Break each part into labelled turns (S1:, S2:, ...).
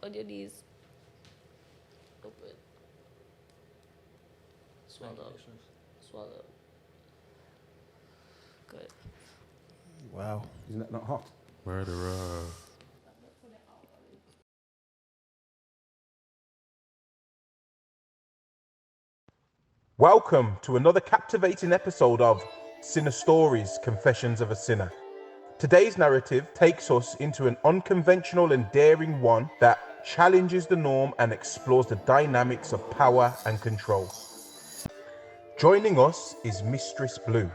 S1: On your knees. Open. Swallow. Swallow. Good.
S2: Wow. Isn't that not hot?
S3: Murderer.
S2: Welcome to another captivating episode of Sinner Stories, Confessions of a Sinner. Today's narrative takes us into an unconventional and daring one that challenges the norm and explores the dynamics of power and control. Joining us is Mistress Bleu,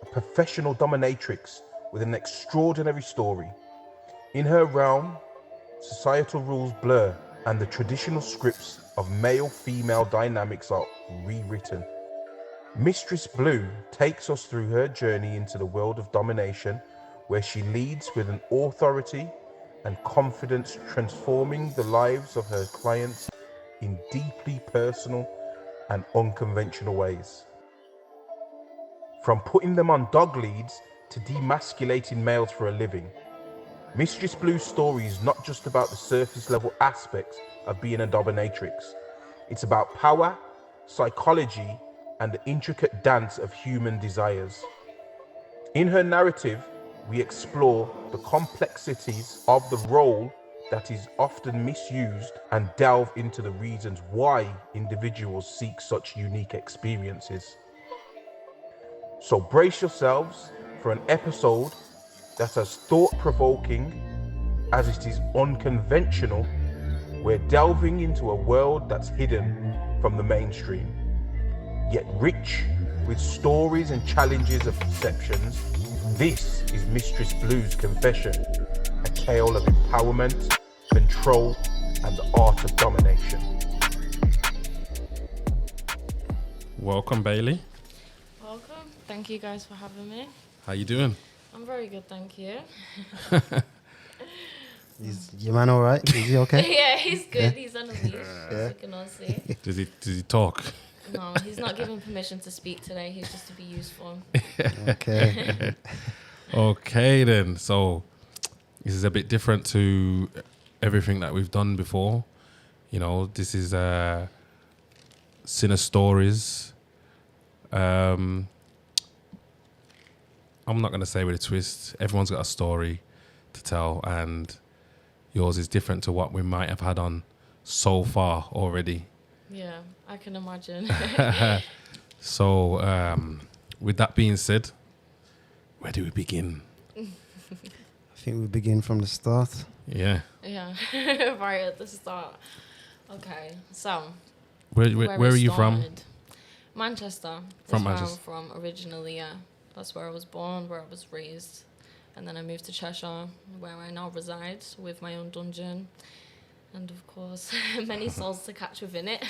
S2: a professional dominatrix with an extraordinary story. In her realm, societal rules blur and the traditional scripts of male-female dynamics are rewritten. Mistress Bleu takes us through her journey into the world of domination, where she leads with an authority and confidence, transforming the lives of her clients in deeply personal and unconventional ways. From putting them on dog leads to demasculating males for a living, Mistress Bleu's story is not just about the surface level aspects of being a dominatrix. It's about power, psychology, and the intricate dance of human desires. In her narrative, we explore the complexities of the role that is often misused and delve into the reasons why individuals seek such unique experiences. So brace yourselves for an episode that's as thought-provoking as it is unconventional. We're delving into a world that's hidden from the mainstream, yet rich with stories and challenges of perceptions. This is Mistress Bleu's Confession, a tale of empowerment, control, and the art of domination.
S3: Welcome, Bailey.
S1: Welcome. Thank you guys for having me.
S3: How you doing?
S1: I'm very good, thank you.
S4: Is your man all right? Is he okay?
S1: Yeah, he's good. He's on a leash, as you can all see.
S3: Does he talk?
S1: No, he's not given permission to speak today. He's just to be useful.
S4: Okay.
S3: Okay then. So this is a bit different to everything that we've done before. You know, this is Sinner Stories. I'm not going to say with a twist. Everyone's got a story to tell, and yours is different to what we might have had on so far already.
S1: Yeah, I can imagine.
S3: So, with that being said, where do we begin?
S4: I think we begin from the start.
S3: Yeah.
S1: Yeah, right at the start. Okay, so
S3: Where are you from?
S1: started. Manchester.
S3: From
S1: That's
S3: Manchester.
S1: where I'm from originally, yeah. That's where I was born, where I was raised. And then I moved to Cheshire, where I now reside with my own dungeon. And of course, many souls to catch within it.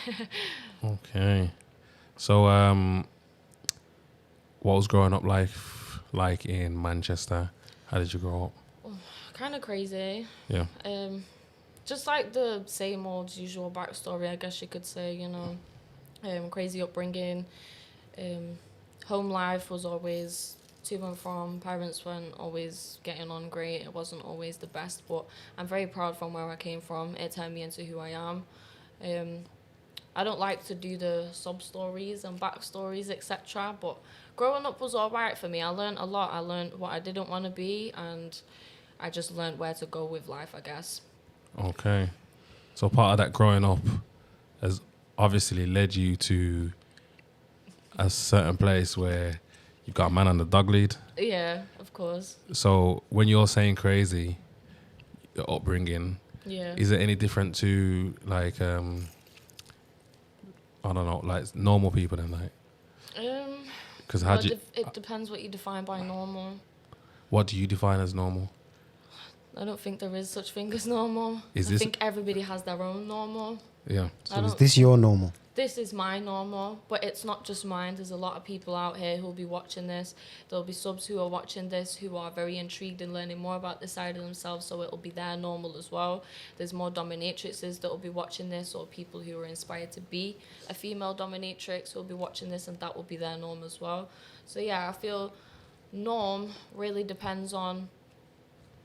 S3: Okay. So, what was growing up like in Manchester? How did you grow up?
S1: Kind of crazy.
S3: Yeah.
S1: Just like the same old usual backstory, I guess you could say, you know. Crazy upbringing. Home life was always to and from. Parents weren't always getting on great. It wasn't always the best, but I'm very proud from where I came from. It turned me into who I am. I don't like to do the sub-stories and backstories, etc., but growing up was all right for me. I learned a lot. I learned what I didn't want to be, and I just learned where to go with life, I guess.
S3: Okay. So part of that growing up has obviously led you to a certain place where you've got a man on the dog lead.
S1: Yeah, of course.
S3: So when you're saying crazy, your upbringing,
S1: Yeah.
S3: is it any different to like I don't know, like normal people then, like? Because how do you,
S1: it depends what you define by normal.
S3: what do you define as normal?
S1: I don't think there is such thing as normal. I
S3: Is this-
S1: think everybody has their own normal.
S3: Yeah.
S4: So is this your normal?
S1: This is my normal, but it's not just mine. There's a lot of people out here who will be watching this. There'll be subs who are watching this who are very intrigued in learning more about this side of themselves, so it'll be their normal as well. There's more dominatrixes that will be watching this, or people who are inspired to be a female dominatrix who will be watching this, and that will be their norm as well. So yeah, I feel norm really depends on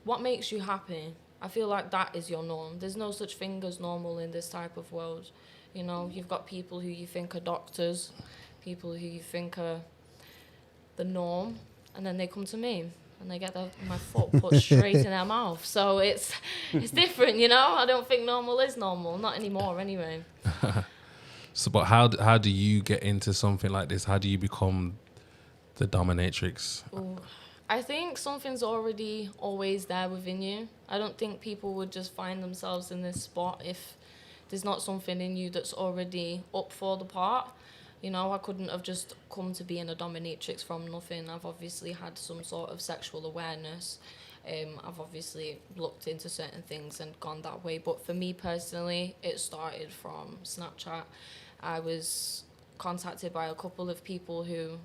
S1: what makes you happy. I feel like that is your norm. There's no such thing as normal in this type of world. You know, you've got people who you think are doctors, people who you think are the norm, and then they come to me and they get my foot put straight in their mouth. So it's different, you know. I don't think normal is normal, not anymore anyway.
S3: So, but how do you get into something like this? How do you become the dominatrix?
S1: Ooh. I think something's already always there within you. I don't think people would just find themselves in this spot if there's not something in you that's already up for the part. You know, I couldn't have just come to being a dominatrix from nothing. I've obviously had some sort of sexual awareness. I've obviously looked into certain things and gone that way. But for me personally, it started from Snapchat. I was contacted by a couple of people who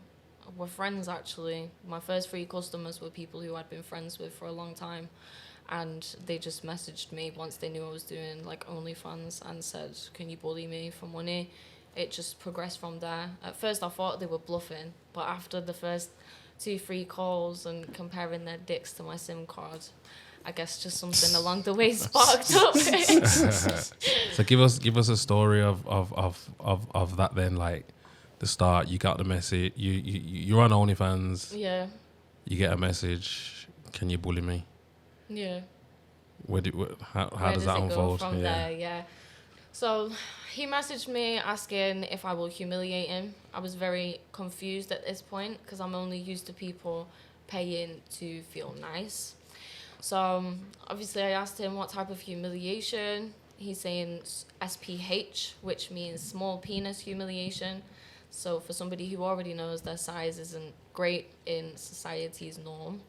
S1: were friends, actually. My first 3 customers were people who I'd been friends with for a long time. And they just messaged me once they knew I was doing like OnlyFans and said, can you bully me for money? It just progressed from there. At first I thought they were bluffing, but after the first 2-3 calls and comparing their dicks to my SIM card, I guess just something along the way sparked up.
S3: So give us a story of that then, like the start. You got the message. You're on OnlyFans.
S1: Yeah.
S3: You get a message. Can you bully me?
S1: Yeah.
S3: How does that unfold?
S1: Go from there? Yeah. So he messaged me asking if I will humiliate him. I was very confused at this point because I'm only used to people paying to feel nice. So obviously I asked him what type of humiliation. He's saying SPH, which means small penis humiliation. So for somebody who already knows their size isn't great in society's norm,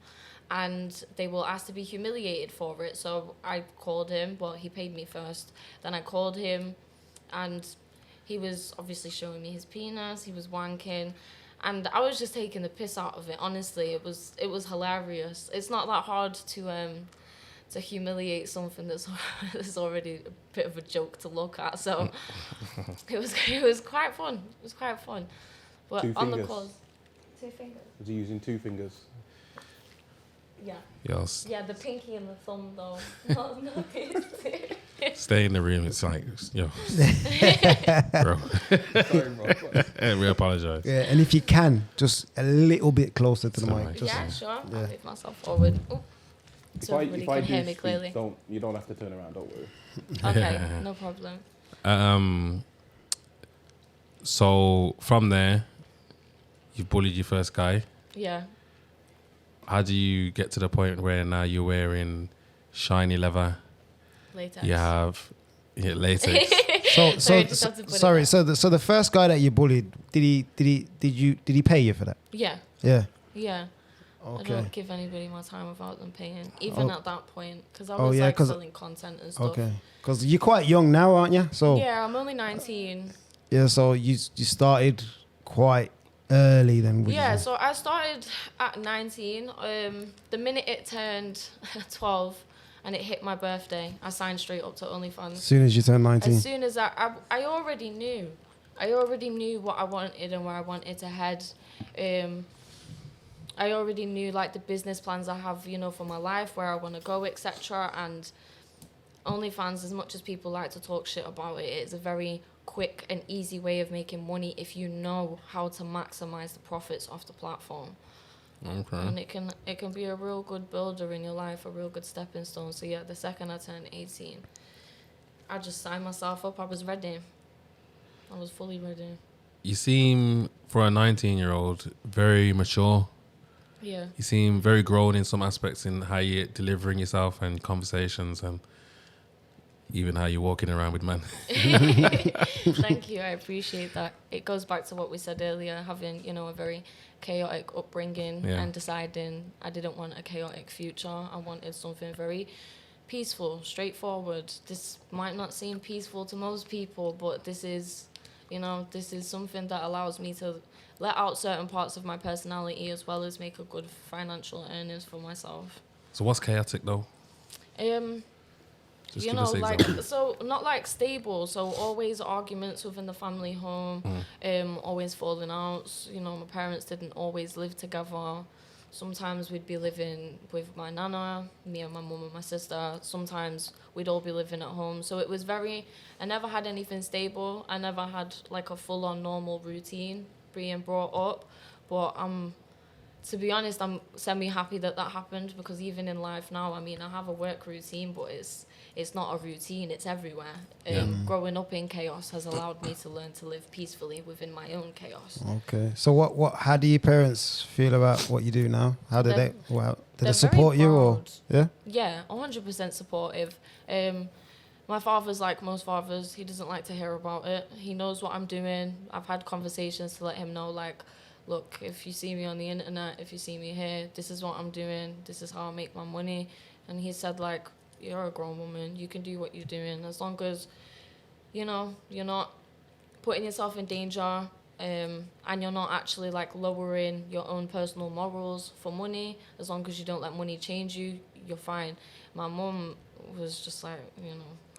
S1: and they will ask to be humiliated for it. So I called him, but he paid me first. Then I called him, and he was obviously showing me his penis. He was wanking, and I was just taking the piss out of it. Honestly, it was hilarious. It's not that hard to humiliate something that's already a bit of a joke to look at. So it was quite fun. It was quite fun. But
S2: 2
S1: on
S2: fingers.
S1: the calls, 2 fingers.
S2: Was he using 2 fingers?
S1: Yeah.
S3: Yes.
S1: Yeah, the pinky and the thumb though. No,
S3: Stay in the room. It's like, yo, bro.
S2: Sorry, bro.
S3: We apologize.
S4: Yeah, and if you can, just a little bit closer to the
S3: Sorry.
S4: mic. Just
S1: Yeah, sure.
S4: Yeah.
S1: I'll pick myself forward. Ooh. So everybody
S2: If I
S1: can hear
S2: do
S1: me
S2: speak,
S1: clearly.
S2: you don't have to turn around. Don't worry.
S1: Okay, no problem.
S3: So from there, you've bullied your first guy.
S1: Yeah.
S3: How do you get to the point where now you're wearing shiny leather?
S1: Latex.
S3: You have latex.
S1: Sorry,
S4: So the first guy that you bullied, did he pay you for that?
S1: Yeah.
S4: Yeah.
S1: Yeah. I
S4: Okay.
S1: don't give anybody my time without them paying, even at that point, because I
S4: Oh,
S1: was
S4: yeah,
S1: like
S4: 'cause-
S1: selling content and stuff.
S4: Okay. Because you're quite young now, aren't you? So
S1: Yeah, I'm only 19.
S4: yeah. So you started quite early then. would you
S1: Yeah,
S4: say?
S1: so I started at 19. The minute it turned 12 and it hit my birthday, I signed straight up to OnlyFans.
S4: As soon as you turn 19.
S1: As soon as I already knew. I already knew what I wanted and where I wanted to head. I already knew like the business plans I have, you know, for my life, where I want to go, etc. And OnlyFans, as much as people like to talk shit about it, it's a very quick and easy way of making money if you know how to maximize the profits off the platform.
S3: Okay.
S1: And it can be a real good builder in your life, a real good stepping stone. So yeah, the second I turned 18, I just signed myself up. I was ready. I was fully ready.
S3: You seem, for a 19-year-old, very mature.
S1: Yeah.
S3: You seem very grown in some aspects in how you're delivering yourself and conversations and even how you're walking around with men.
S1: Thank you. I appreciate that. It goes back to what we said earlier, having, you know, a very chaotic upbringing and deciding I didn't want a chaotic future. I wanted something very peaceful, straightforward. This might not seem peaceful to most people, but this is, you know, this is something that allows me to let out certain parts of my personality as well as make a good financial earnings for myself.
S3: So what's chaotic though? Just
S1: You
S3: give
S1: know,
S3: us an
S1: like,
S3: example.
S1: so not like stable, so always arguments within the family home, always falling outs. You know, my parents didn't always live together. Sometimes we'd be living with my nana, me and my mum and my sister. Sometimes we'd all be living at home. So it was I never had anything stable. I never had like a full-on normal routine being brought up. But to be honest, I'm semi-happy that happened, because even in life now, I mean, I have a work routine, but it's not a routine, it's everywhere. Growing up in chaos has allowed me to learn to live peacefully within my own chaos.
S4: Okay. So how do your parents feel about what you do now? How do
S1: They're-
S4: they
S1: they're
S4: support
S1: very
S4: you, or
S1: proud.
S4: yeah?
S1: Yeah, 100% supportive. My father's like most fathers. He doesn't like to hear about it. He knows what I'm doing. I've had conversations to let him know, like, look, if you see me on the internet, if you see me here, this is what I'm doing. This is how I make my money. And he said, like, you're a grown woman. You can do what you're doing as long as, you're not putting yourself in danger, and you're not actually like lowering your own personal morals for money. As long as you don't let money change you, you're fine. My mum was just like,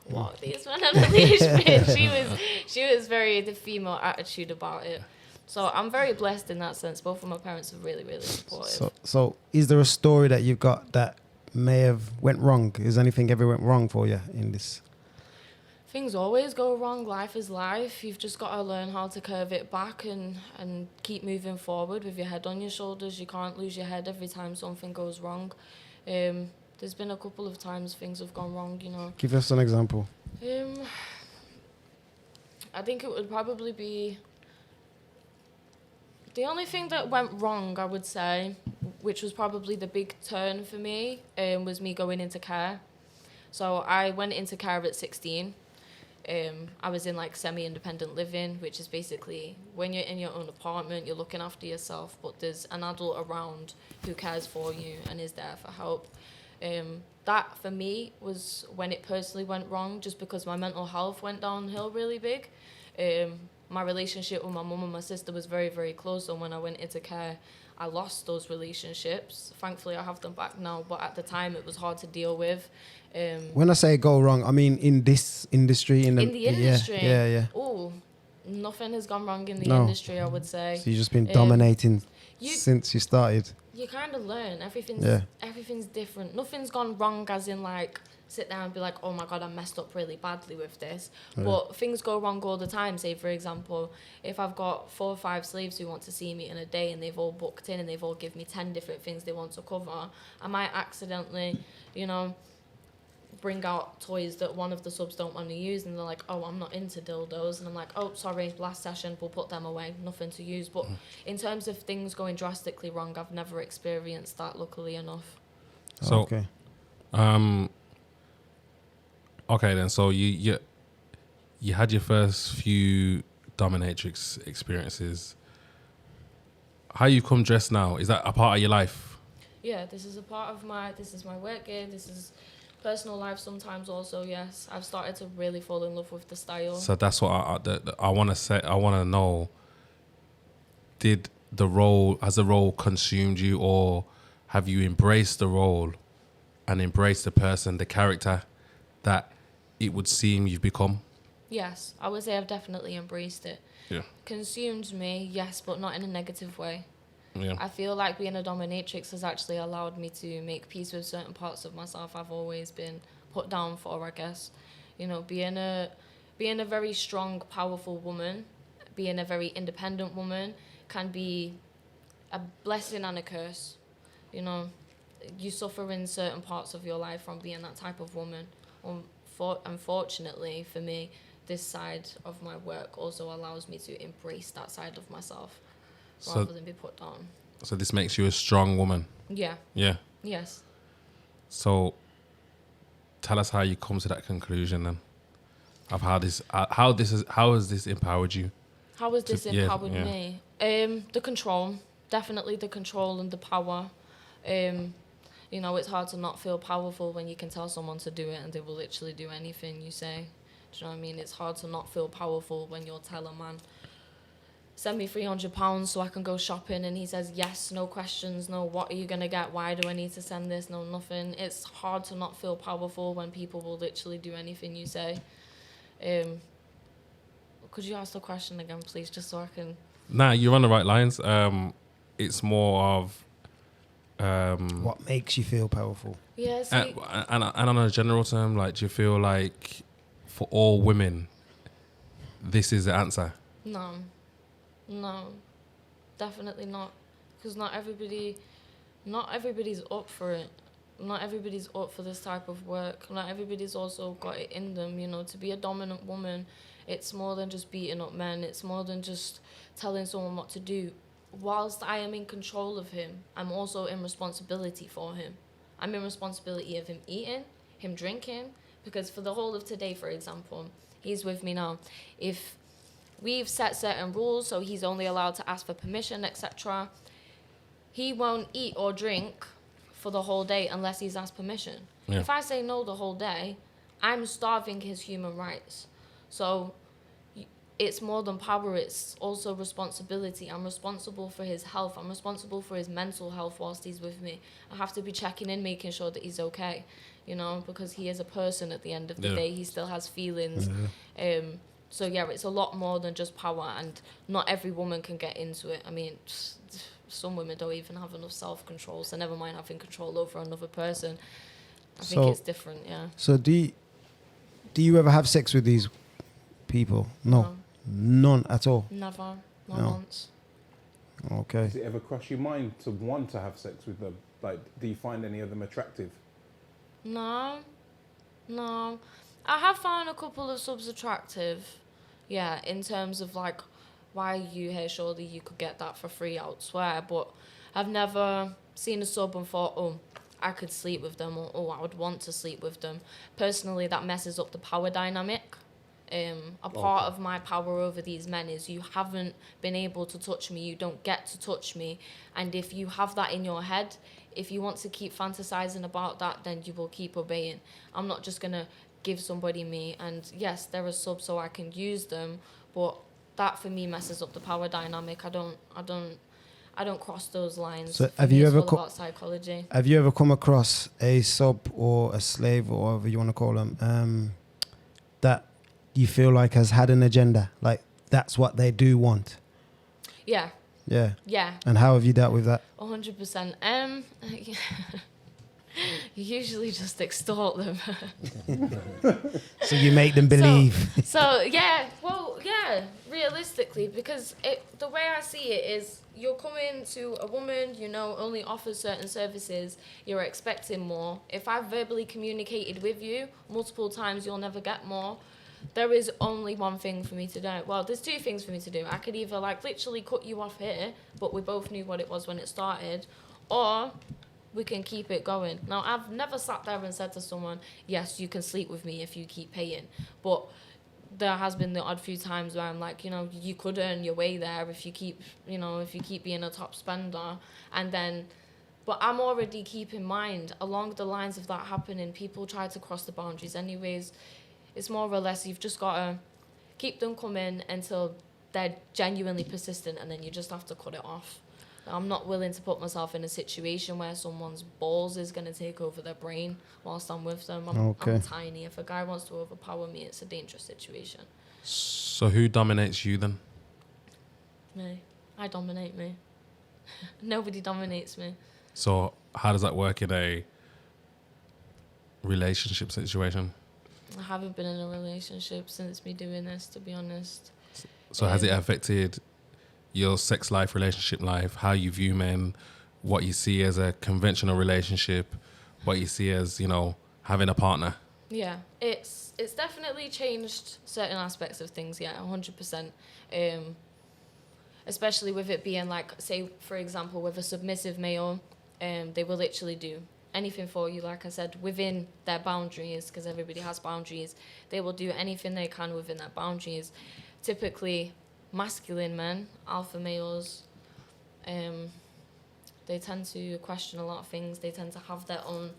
S1: what, these men on a leash, bitch. She was very the female attitude about it. So I'm very blessed in that sense. Both of my parents are really, really supportive.
S4: So is there a story that you've got that may have went wrong? Is anything ever went wrong for you in this?
S1: Things always go wrong. Life is life. You've just got to learn how to curve it back and keep moving forward with your head on your shoulders. You can't lose your head every time something goes wrong. There's been a couple of times things have gone wrong,
S4: Give us an example.
S1: I think it would probably be... The only thing that went wrong, I would say, which was probably the big turn for me, was me going into care. So I went into care at 16. I was in like semi-independent living, which is basically when you're in your own apartment, you're looking after yourself, but there's an adult around who cares for you and is there for help. That for me was when it personally went wrong, just because my mental health went downhill really big. My relationship with my mum and my sister was very, very close, and when I went into care, I lost those relationships. Thankfully, I have them back now, but at the time, it was hard to deal with.
S4: When I say go wrong, I mean in this industry.
S1: In the industry?
S4: Yeah.
S1: Oh, nothing has gone wrong in the
S4: No.
S1: industry, I would say.
S4: So you've just been dominating
S1: you-
S4: since you started.
S1: You kind of learn. Everything's different. Nothing's gone wrong as in, like, sit there and be like, oh my God, I messed up really badly with this.
S4: Yeah.
S1: But things go wrong all the time. Say, for example, if I've got 4 or 5 slaves who want to see me in a day and they've all booked in and they've all given me 10 different things they want to cover, I might accidentally, bring out toys that one of the subs don't want to use, and they're like, oh, I'm not into dildos, and I'm like, oh, sorry, last session, we'll put them away, nothing to use. But in terms of things going drastically wrong, I've never experienced that, luckily enough.
S3: So,
S4: okay.
S3: Okay then, so you had your first few dominatrix experiences. How you come dressed now? Is that a part of your life?
S1: Yeah, this is my work gear, this is personal life sometimes also, yes. I've started to really fall in love with the style.
S3: So that's what I want to say. I want to know, has the role consumed you, or have you embraced the role and embraced the person, the character that it would seem you've become?
S1: Yes, I would say I've definitely embraced it.
S3: Yeah.
S1: Consumed me, yes, but not in a negative way.
S3: Yeah.
S1: I feel like being a dominatrix has actually allowed me to make peace with certain parts of myself I've always been put down for, I guess. Being a very strong, powerful woman, being a very independent woman can be a blessing and a curse. You suffer in certain parts of your life from being that type of woman. Unfortunately for me, this side of my work also allows me to embrace that side of myself rather than be put down.
S3: So this makes you a strong woman?
S1: Yeah.
S3: Yeah.
S1: Yes.
S3: So tell us how you come to that conclusion then, of how has this empowered you?
S1: How has this empowered me? The control. Definitely the control and the power. It's hard to not feel powerful when you can tell someone to do it and they will literally do anything you say. Do you know what I mean? It's hard to not feel powerful when you'll tell a man, send me £300 so I can go shopping, and he says yes, no questions, no what are you going to get, why do I need to send this, no nothing. It's hard to not feel powerful when people will literally do anything you say. Could you ask the question again, please, just so I can...
S3: Nah, you're on the right lines. It's more of
S4: What makes you feel powerful?
S1: Yeah, see,
S3: and on a general term, like, do you feel like for all women, this is the answer?
S1: no, no, definitely not, because not everybody's up for it. Not everybody's up for this type of work. Not everybody's also got it in them, you know, to be a dominant woman. It's more than just beating up men. It's more than just telling someone what to do. Whilst I am in control of him, I'm also in responsibility for him. I'm in responsibility of him eating, him drinking, because for the whole of today, for example, he's with me now. If we've set certain rules, so he's only allowed to ask for permission, etc., he won't eat or drink for the whole day unless he's asked permission.
S3: Yeah.
S1: If I say no the whole day, I'm starving his human rights. So it's more than power, it's also responsibility. I'm responsible for his health. I'm responsible for his mental health whilst he's with me. I have to be checking in, making sure that he's okay, you know, because he is a person at the end of the day. He still has feelings. So yeah, it's a lot more than just power, and not every woman can get into it. I mean, some women don't even have enough self-control, so never mind having control over another person. I think it's different, yeah.
S4: So do you ever have sex with these people? No. None at all?
S1: Never. Not
S4: No.
S1: once.
S4: Okay.
S2: Does it ever cross your mind to want to have sex with them? Like, do you find any of them attractive?
S1: No. I have found a couple of subs attractive, yeah, in terms of like, why are you here? Surely you could get that for free elsewhere. But I've never seen a sub and thought, oh, I could sleep with them, or oh, I would want to sleep with them. Personally, that messes up the power dynamic. A part of my power over these men is you haven't been able to touch me, you don't get to touch me, and if you have that in your head, if you want to keep fantasizing about that, then you will keep obeying. I'm not just gonna give somebody me, and yes, they're a sub so I can use them, but that for me messes up the power dynamic. I don't cross those lines.
S4: So
S1: For
S4: have
S1: me,
S4: you
S1: it's
S4: ever
S1: all about psychology.
S4: Have you ever come across a sub or a slave or whatever you want to call them that you feel like has had an agenda? Like, that's what they do want?
S1: Yeah.
S4: Yeah. And how have you dealt with that?
S1: 100%. You usually just extort them.
S4: So you make them believe.
S1: So yeah, well, yeah, realistically, because the way I see it is, you're coming to a woman, you know, only offers certain services, you're expecting more. If I've verbally communicated with you multiple times, you'll never get more. There is only one thing for me to do. Well, there's two things for me to do. I could either like literally cut you off here, but we both knew what it was when it started, or we can keep it going. Now, I've never sat there and said to someone, yes, you can sleep with me if you keep paying. But there has been the odd few times where I'm like, you know, you could earn your way there if you keep being a top spender. And then, but I'm already keeping in mind, along the lines of that happening, people try to cross the boundaries anyways. It's more or less, you've just got to keep them coming until they're genuinely persistent, and then you just have to cut it off. I'm not willing to put myself in a situation where someone's balls is going to take over their brain whilst I'm with them. I'm tiny. If a guy wants to overpower me, it's a dangerous situation.
S3: So who dominates you then?
S1: Me. I dominate me. Nobody dominates me.
S3: So how does that work in a relationship situation?
S1: I haven't been in a relationship since me doing this, to be honest.
S3: So has it affected your sex life, relationship life, how you view men, what you see as a conventional relationship, what you see as, you know, having a partner?
S1: Yeah, it's definitely changed certain aspects of things, yeah, 100%. Especially with it being like, say, for example, with a submissive male, they will literally do anything for you, like I said, within their boundaries, because everybody has boundaries. They will do anything they can within their boundaries. Typically, masculine men, alpha males, they tend to question a lot of things. They tend to have their own,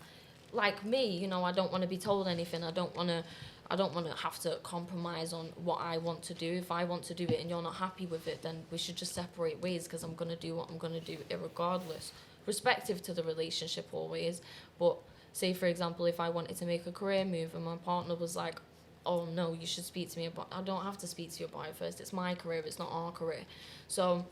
S1: like me, you know, I don't want to be told anything. I don't want to have to compromise on what I want to do. If I want to do it and you're not happy with it, then we should just separate ways, because I'm going to do what I'm going to do irregardless, respective to the relationship always. But say, for example, if I wanted to make a career move and my partner was like, oh no, you should speak to me about, I don't have to speak to you about it first. It's my career, it's not our career. So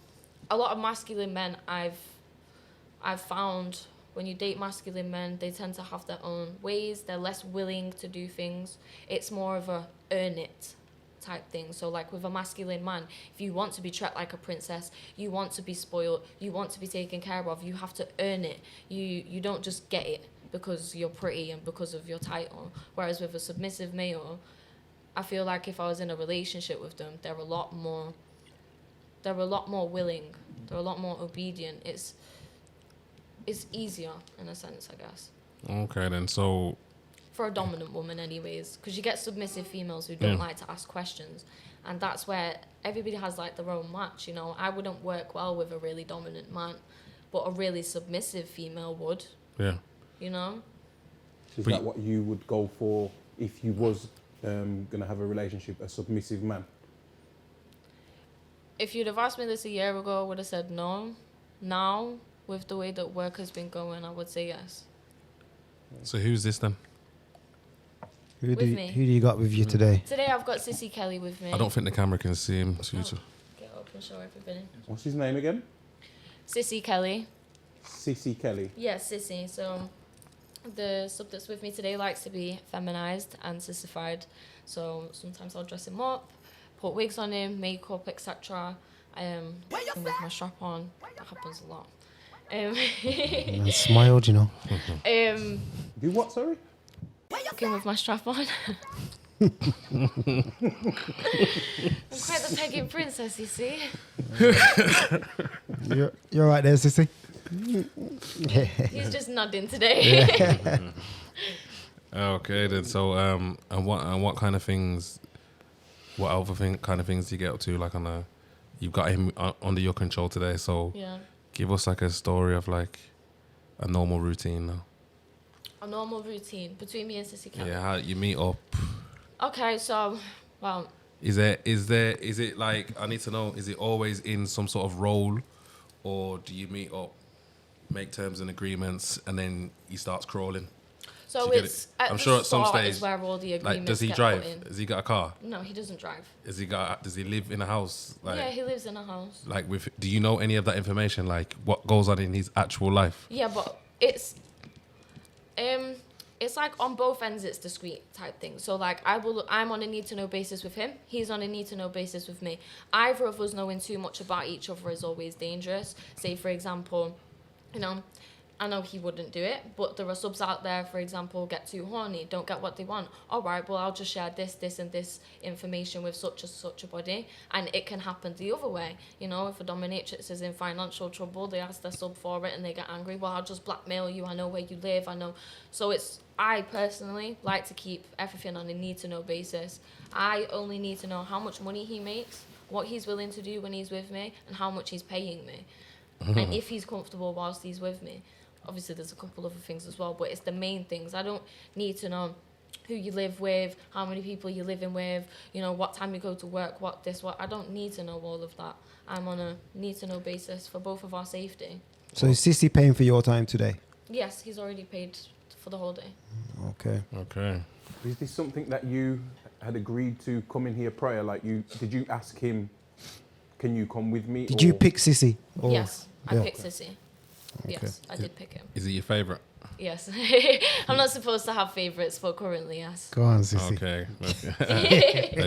S1: a lot of masculine men I've found when you date masculine men, they tend to have their own ways. They're less willing to do things. It's more of a earn it type thing. So like with a masculine man, if you want to be treated like a princess, you want to be spoiled, you want to be taken care of, you have to earn it. You don't just get it because you're pretty and because of your title. Whereas with a submissive male, I feel like if I was in a relationship with them, they're a lot more willing. They're a lot more obedient. It's easier in a sense, I guess.
S3: Okay, then. So
S1: For a dominant woman anyways, because you get submissive females who don't like to ask questions, and that's where everybody has like their own match, you know. I wouldn't work well with a really dominant man, but a really submissive female would.
S3: Yeah.
S1: You know?
S2: Is that what you would go for if you was going to have a relationship, a submissive man?
S1: If you'd have asked me this a year ago, I would have said no. Now, with the way that work has been going, I would say yes.
S3: So who's this then?
S4: Who do you got with you today?
S1: Today I've got Sissy Kelly with me.
S3: I don't think the camera can see him.
S1: Get up and show everybody.
S2: What's his name again?
S1: Sissy Kelly.
S2: Sissy Kelly.
S1: Yes, Sissy. So the sub that's with me today likes to be feminized and sissified. So sometimes I'll dress him up, put wigs on him, makeup, etc. With my strap on. That happens a lot.
S4: I smiled, you know.
S2: Do what, sorry?
S1: Fucking with my strap on. I'm quite the pegging princess, you see.
S4: You're right there, Sissy.
S1: He's just nodding today.
S3: Okay, then. So, and what kind of things? What other kind of things do you get up to? Like you've got him under your control today. So,
S1: Yeah.
S3: give us like a story of like a normal routine now.
S1: A normal routine between me and Sissy Kelly.
S3: Yeah, how you meet up.
S1: Okay, so, well,
S3: Is it like, I need to know, is it always in some sort of role, or do you meet up, make terms and agreements, and then he starts crawling?
S1: so
S3: Do you get
S1: it's
S3: it?
S1: at
S3: I'm
S1: the
S3: sure at some
S1: start
S3: stage,
S1: is where all the agreements
S3: like, does he
S1: get
S3: drive?
S1: put in.
S3: Has he got a car?
S1: No, he doesn't drive.
S3: Does he live in a house? Like,
S1: Yeah, he lives in a house.
S3: like do you know any of that information? Like what goes on in his actual life?
S1: Yeah, but it's like on both ends it's discreet type thing. So like I'm on a need to know basis with him, he's on a need to know basis with me. Either of us knowing too much about each other is always dangerous. Say for example, you know, I know he wouldn't do it, but there are subs out there, for example, get too horny, don't get what they want. All right, well, I'll just share this and this information with such a body, and it can happen the other way. You know, if a dominatrix is in financial trouble, they ask their sub for it and they get angry. Well, I'll just blackmail you. I know where you live. I know. So I personally like to keep everything on a need-to-know basis. I only need to know how much money he makes, what he's willing to do when he's with me, and how much he's paying me. And if he's comfortable whilst he's with me. Obviously, there's a couple other things as well, but it's the main things. I don't need to know who you live with, how many people you're living with, you know, what time you go to work, what. I don't need to know all of that. I'm on a need-to-know basis for both of our safety.
S4: So is Sissy paying for your time today?
S1: Yes, he's already paid for the whole day.
S3: Okay.
S2: Is this something that you had agreed to come in here prior? Like did you ask him, can you come with me?
S4: Did you pick Sissy? Or-
S1: Yes, I
S4: Yeah.
S1: picked Sissy. Yes, I did pick him.
S3: Is he your favourite?
S1: Yes. I'm not supposed to have favourites, but currently, yes.
S4: Go on, Sissy.
S3: Okay.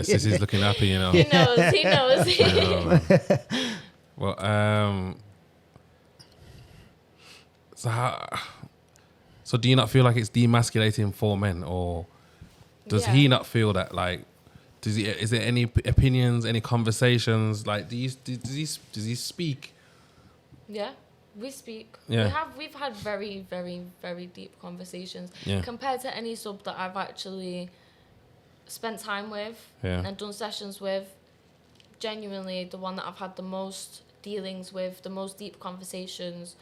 S3: Sissy's looking happy, you know.
S1: He knows.
S3: Well, so do you not feel like it's demasculating for men, or does he not feel that? Like, is there any opinions, any conversations? Like, does he speak?
S1: Yeah, we speak.
S3: Yeah.
S1: We've had very, very, very deep conversations.
S3: Yeah.
S1: Compared to any sub that I've actually spent time with and done sessions with, genuinely the one that I've had the most dealings with, the most deep conversations.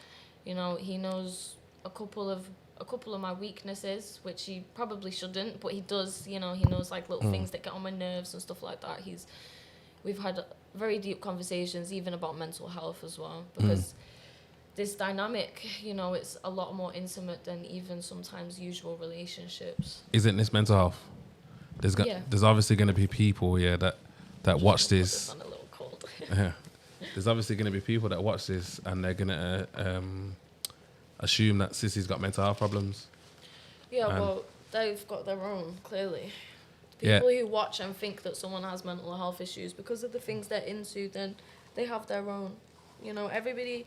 S1: You know, he knows a couple of my weaknesses, which he probably shouldn't, but he does. You know, he knows like little things that get on my nerves and stuff like that. We've had very deep conversations, even about mental health as well, because this dynamic, you know, it's a lot more intimate than even sometimes usual relationships.
S3: Isn't this mental health? There's obviously going to be people, that watch this.
S1: On a little cold.
S3: Yeah. There's obviously going to be people that watch this, and they're going to assume that sissies got mental health problems.
S1: Yeah,
S3: And-
S1: well, they've got their own, clearly.
S3: Yeah.
S1: People who watch and think that someone has mental health issues because of the things they're into, then they have their own. You know, everybody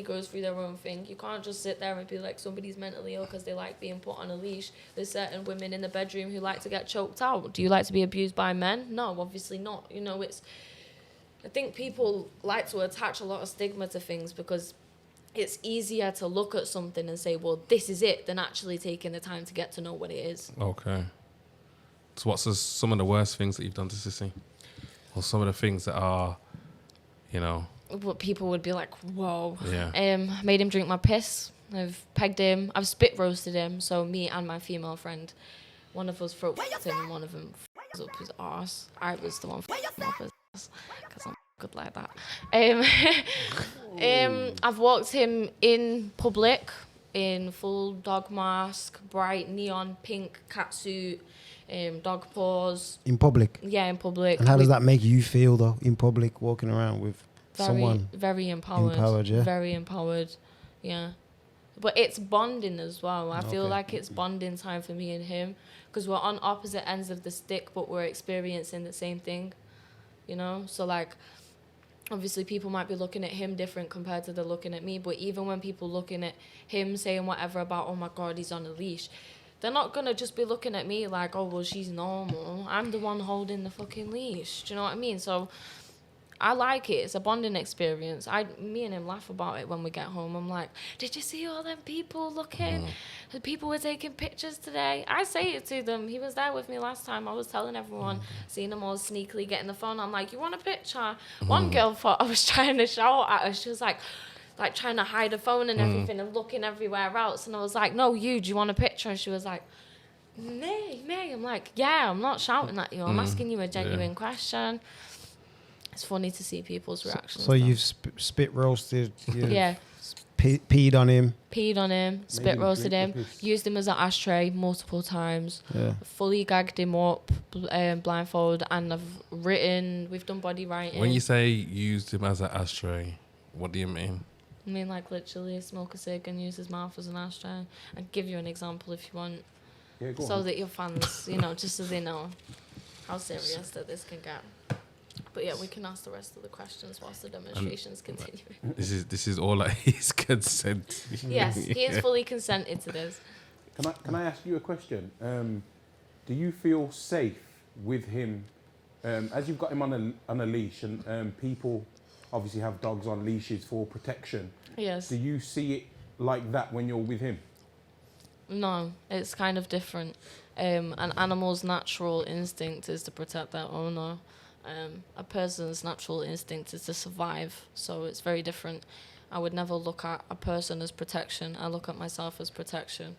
S1: goes through their own thing. You can't just sit there and be like, somebody's mentally ill because they like being put on a leash. There's certain women in the bedroom who like to get choked out. Do you like to be abused by men? No, obviously not. You know, I think people like to attach a lot of stigma to things because it's easier to look at something and say, well, this is it, than actually taking the time to get to know what it is.
S3: Okay. So what's some of the worst things that you've done to sissy? Or some of the things that are, you know...
S1: What people would be like, whoa.
S3: Yeah.
S1: Made him drink my piss. I've pegged him. I've spit roasted him. So me and my female friend, one of us throat fucked him and one of them f***ed up his arse. I was the one f***ing up his ass because I'm good like that. I've walked him in public in full dog mask, bright neon pink catsuit, dog paws.
S4: In public.
S1: Yeah, in public.
S4: And how does that make you feel though? In public, walking around with someone
S1: very empowered.
S4: Empowered, yeah.
S1: Very empowered. Yeah. But it's bonding as well. I feel
S4: Okay.
S1: like it's bonding time for me and him because we're on opposite ends of the stick, but we're experiencing the same thing, you know? So, like, obviously people might be looking at him different compared to they're looking at me, but even when people looking at him saying whatever about, oh my God, he's on a leash, they're not going to just be looking at me like, oh, well, she's normal. I'm the one holding the fucking leash. Do you know what I mean? So I like it. It's a bonding experience. Me and him laugh about it when we get home. I'm like, did you see all them people looking? The people were taking pictures today. I say it to them. He was there with me last time. I was telling everyone, seeing them all sneakily getting the phone. I'm like, you want a picture? One girl thought I was trying to shout at her. She was like trying to hide her phone and everything and looking everywhere else. And I was like, no, do you want a picture? And she was like, May. I'm like, yeah, I'm not shouting at you. I'm asking you a genuine question. It's funny to see people's reactions.
S4: So you've spit roasted.
S1: Yeah.
S4: Peed on him.
S1: Peed on him, spit roasted him, used him as an ashtray multiple times, fully gagged him up, blindfold, and we've done body writing.
S3: When you say used him as an ashtray, what do you mean?
S1: I mean, like, literally smoke a cig and use his mouth as an ashtray. I'll give you an example if you want.
S2: Yeah, go
S1: so
S2: on.
S1: that your fans, just so they know how serious that this can get. But yeah, we can ask the rest of the questions whilst the demonstrations continue.
S3: This is all at his consent.
S1: Yes, he is fully consented to this.
S2: Can I ask you a question? Do you feel safe with him as you've got him on a leash and people obviously have dogs on leashes for protection?
S1: Yes.
S2: Do you see it like that when you're with him?
S1: No, it's kind of different. An animal's natural instinct is to protect their owner. A person's natural instinct is to survive, so it's very different. I would never look at a person as protection. I look at myself as protection.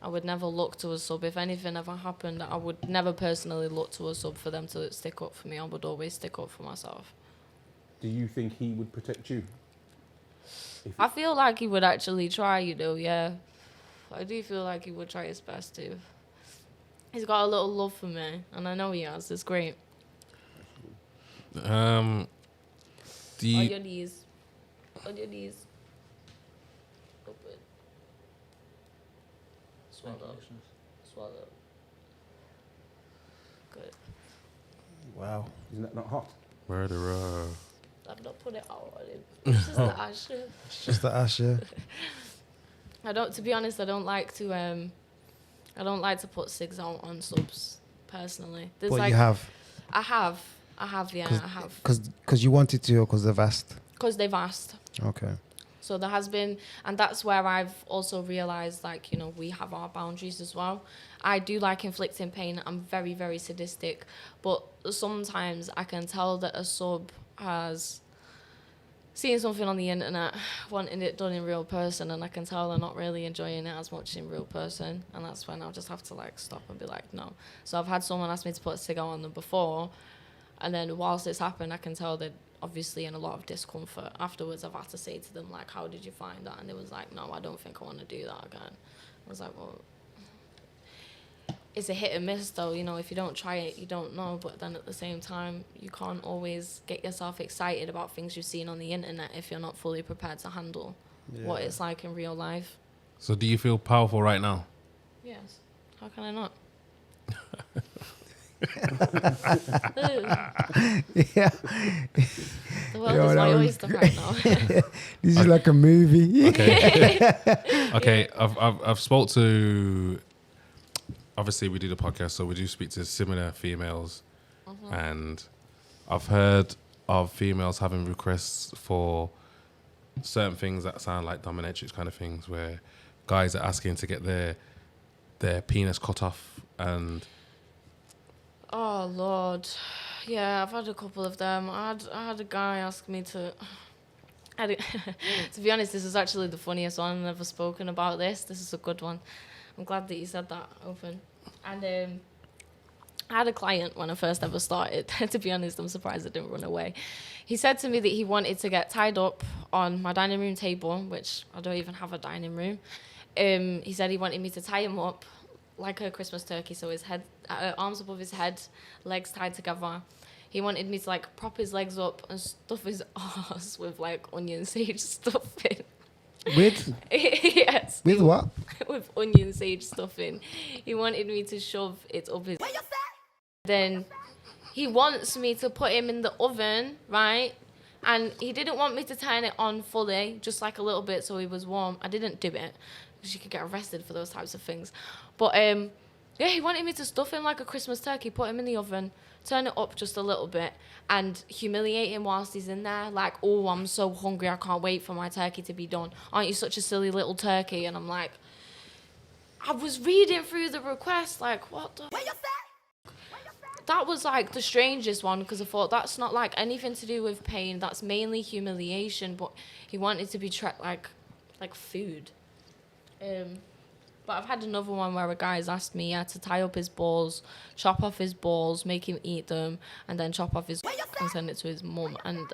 S1: I would never look to a sub. If anything ever happened, I would never personally look to a sub for them to stick up for me. I would always stick up for myself.
S2: Do you think he would protect you?
S1: I feel like he would actually try, yeah. I do feel like he would try his best to. He's got a little love for me, and I know he has. It's great.
S3: Do
S1: On
S3: you,
S1: your knees. On your knees. Open. Swallow. Swallow. Good.
S4: Wow.
S2: Isn't that not hot?
S3: murderer?
S1: I've not put it out on him. It's just the ash.
S4: It's just the ash, yeah.
S1: To be honest, I don't like to put cigs out on subs, personally. There's
S4: But you have.
S1: I have, yeah, I have.
S4: Because you wanted to or because they've asked?
S1: Because they've asked.
S4: Okay.
S1: So there has been, and that's where I've also realised, we have our boundaries as well. I do like inflicting pain. I'm very, very sadistic. But sometimes I can tell that a sub has seen something on the internet, wanting it done in real person, and I can tell they're not really enjoying it as much in real person. And that's when I'll just have to, stop and be like, no. So I've had someone ask me to put a cigar on them before, and then whilst it's happened, I can tell that obviously in a lot of discomfort. Afterwards, I've had to say to them, how did you find that? And it was like, no, I don't think I want to do that again. I was like, well, it's a hit and miss though, if you don't try it, you don't know. But then at the same time, you can't always get yourself excited about things you've seen on the internet if you're not fully prepared to handle what it's like in real life.
S3: So do you feel powerful right now?
S1: Yes. How can I not?
S4: Yeah.
S1: The world
S4: Yo,
S1: is
S4: that
S1: my
S4: was
S1: oyster right now.
S4: This is like a movie.
S3: Okay, I've spoke to. Obviously, we do the podcast, so we do speak to similar females, and I've heard of females having requests for certain things that sound like dominatrix kind of things, where guys are asking to get their penis cut off, and
S1: Oh Lord, yeah, I've had a couple of them. I had a guy ask me to. To be honest, this is actually the funniest one. I've never spoken about this. This is a good one. I'm glad that you said that open. And I had a client when I first ever started. To be honest, I'm surprised I didn't run away. He said to me that he wanted to get tied up on my dining room table, which I don't even have a dining room. He said he wanted me to tie him up like a Christmas turkey, so his head, arms above his head, legs tied together. He wanted me to like prop his legs up and stuff his arse with like onion sage stuffing.
S4: With
S1: Yes.
S4: with what?
S1: With onion sage stuffing. He wanted me to shove it up his. Then he wants me to put him in the oven, right? And he didn't want me to turn it on fully, just like a little bit so he was warm. I didn't do it because you could get arrested for those types of things. But yeah, he wanted me to stuff him like a Christmas turkey, put him in the oven, turn it up just a little bit, and humiliate him whilst he's in there. Like, oh, I'm so hungry, I can't wait for my turkey to be done. Aren't you such a silly little turkey? And I'm like, I was reading through the request, like, what the... That was like the strangest one, because I thought that's not like anything to do with pain. That's mainly humiliation. But he wanted to be treated like food. But I've had another one where a guy's asked me to tie up his balls, chop off his balls, make him eat them, and then chop off his and send it to his mum. And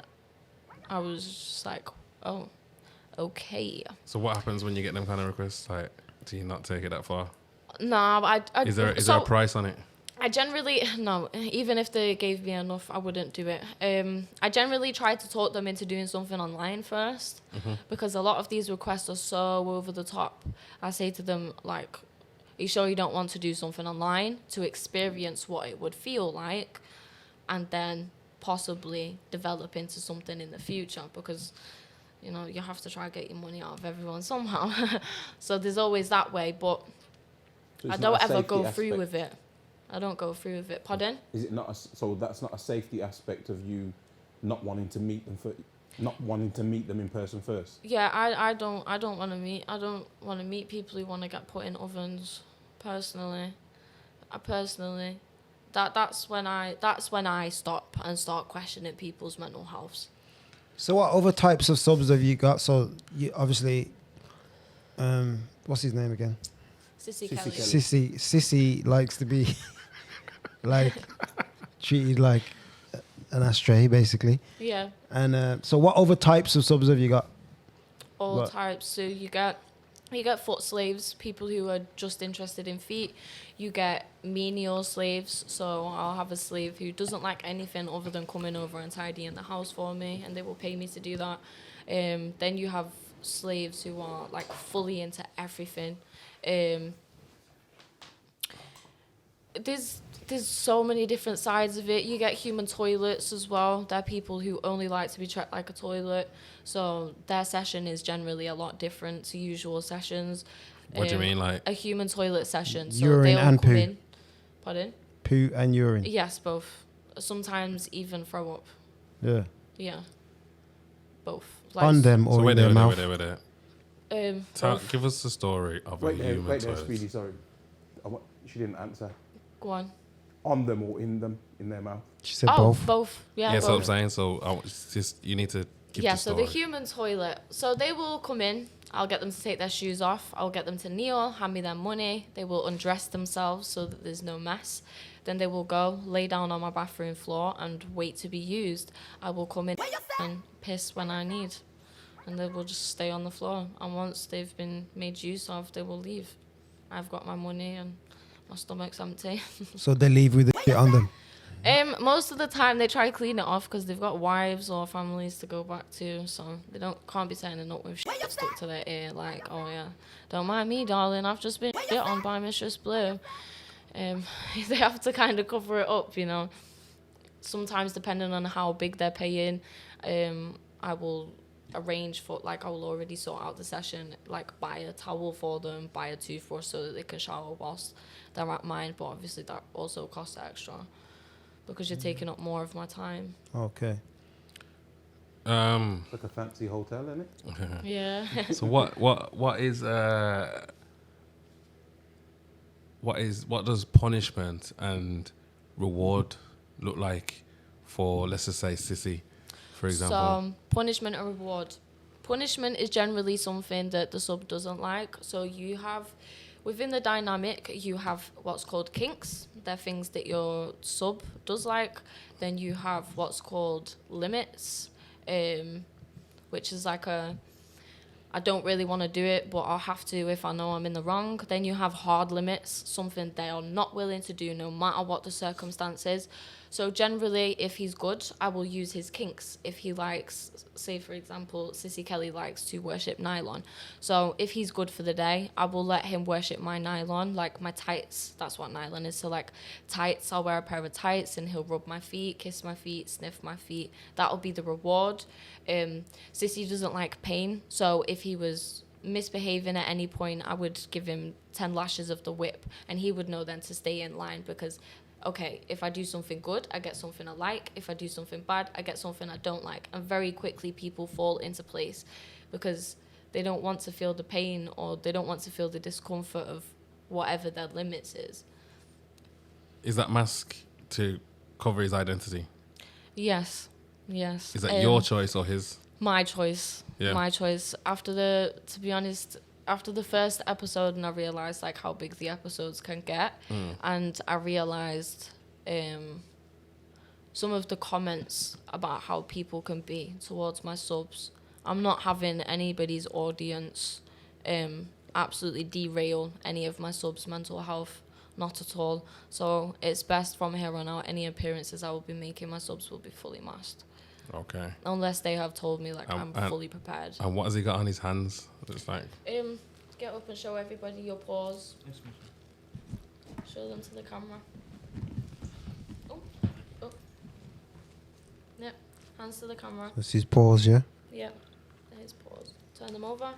S1: I was just like, oh, okay.
S3: so what happens when you get them kind of requests? Like, do you not take it that far?
S1: Nah, but
S3: Is there a price on it?
S1: I generally, no, even if they gave me enough, I wouldn't do it. I generally try to talk them into doing something online first, because a lot of these requests are so over the top. I say to them, like, are you sure you don't want to do something online to experience what it would feel like, and then possibly develop into something in the future? Because, you know, you have to try to get your money out of everyone somehow. So there's always that way, but
S2: So
S1: I
S2: it's
S1: don't
S2: not a
S1: ever go
S2: safety
S1: through
S2: aspect.
S1: with it. I don't go through with it. Pardon?
S2: Is it not? So that's not a safety aspect of you not wanting to meet them in person first.
S1: Yeah, I don't want to meet. I don't want to meet people who want to get put in ovens. Personally, that's when I stop and start questioning people's mental health.
S4: So what other types of subs have you got? So you obviously, what's his name again?
S1: Sissy
S2: Sissy
S1: Kelly.
S2: Kelly.
S4: Sissy likes to be like treated like an ashtray, basically.
S1: Yeah,
S4: And so what other types of subs have you got?
S1: all
S4: What?
S1: types. So you get foot slaves, people who are just interested in feet. You get menial slaves. So I'll have a slave who doesn't like anything other than coming over and tidying the house for me, and they will pay me to do that. Then you have slaves who are like fully into everything. There's so many different sides of it. You get human toilets as well. They're people who only like to be treated like a toilet. So their session is generally a lot different to usual sessions.
S3: What do you mean, like?
S1: A human toilet session. So
S4: Urine
S1: they'll
S4: and
S1: come
S4: poo.
S1: in. Pardon?
S4: Poo and urine.
S1: Yes, both. Sometimes even throw up.
S4: Yeah.
S1: Yeah. Both.
S4: On them or in their mouth.
S3: Wait there.
S1: Both.
S3: Give us the story of a
S2: Wait
S3: human
S2: there,
S3: toilet.
S2: Speedy. Sorry, she didn't answer.
S1: Go on.
S2: On them or in them, in their mouth.
S4: She said
S1: Oh,
S4: both.
S1: both. Yeah,
S3: Yeah,
S1: both.
S3: so I'm saying. So it's just you need to give
S1: Yeah,
S3: the
S1: so
S3: story.
S1: the human toilet. So they will come in. I'll get them to take their shoes off. I'll get them to kneel, hand me their money. They will undress themselves so that there's no mess. Then they will go lay down on my bathroom floor and wait to be used. I will come in and piss when I need. And they will just stay on the floor. And once they've been made use of, they will leave. I've got my money and my stomach's empty.
S4: So they leave with the shit on them.
S1: Most of the time they try to clean it off because they've got wives or families to go back to, so they can't be turning up with shit. stuck to their ear, like, oh yeah, don't mind me, darling, I've just been hit on by Mistress Bleu. They have to kind of cover it up, you know. Sometimes, depending on how big they're paying, I will arrange for, like, I will already sort out the session, like buy a towel for them, buy a toothbrush so that they can shower whilst they're at mine. But obviously that also costs extra because you're taking up more of my time.
S4: Okay.
S2: Like a fancy hotel, isn't it?
S1: Yeah.
S3: So what does punishment and reward look like for, let's just say, Sissy, for example?
S1: So punishment or reward. Punishment is generally something that the sub doesn't like. So you have, within the dynamic, you have what's called kinks. They're things that your sub does like. Then you have what's called limits, which is like I don't really want to do it, but I'll have to if I know I'm in the wrong. Then you have hard limits, something they are not willing to do no matter what the circumstances. So generally, if he's good, I will use his kinks. If he likes, say for example, Sissy Kelly likes to worship nylon. So if he's good for the day, I will let him worship my nylon, like my tights. That's what nylon is. So like tights, I'll wear a pair of tights and he'll rub my feet, kiss my feet, sniff my feet. That'll be the reward. Sissy doesn't like pain. So if he was misbehaving at any point, I would give him 10 lashes of the whip and he would know then to stay in line because okay, if I do something good, I get something I like. If I do something bad, I get something I don't like. And very quickly people fall into place because they don't want to feel the pain or they don't want to feel the discomfort of whatever their limits is.
S3: Is that mask to cover his identity?
S1: Yes. Yes.
S3: Is that your choice or his?
S1: My choice.
S3: Yeah.
S1: My choice. To be honest, after the first episode and I realised like how big the episodes can get and I realised some of the comments about how people can be towards my subs. I'm not having anybody's audience absolutely derail any of my subs' mental health. Not at all. So it's best from here on out, any appearances I will be making, my subs will be fully masked.
S3: Okay.
S1: Unless they have told me like I'm fully prepared.
S3: And what has he got on his hands? It's like
S1: Get up and show everybody your paws. Show them to the camera. Oh. Yep. Hands to the camera.
S4: That's his paws, yeah?
S1: Yep. There's paws. Turn them over.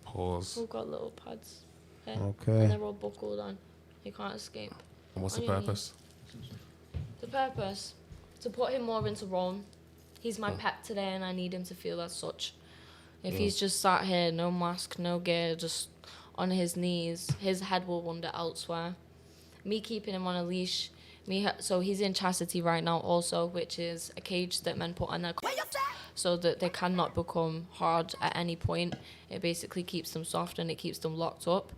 S3: paws.
S1: We've got little pads. Here.
S4: Okay.
S1: And they're all buckled on. You can't escape.
S3: And what's the
S1: On your
S3: purpose?
S1: The purpose? To put him more into role. He's my pet today and I need him to feel as such. If he's just sat here, no mask, no gear, just on his knees, his head will wander elsewhere. Me keeping him on a leash, so he's in chastity right now also, which is a cage that men put on their so that they cannot become hard at any point. It basically keeps them soft and it keeps them locked up.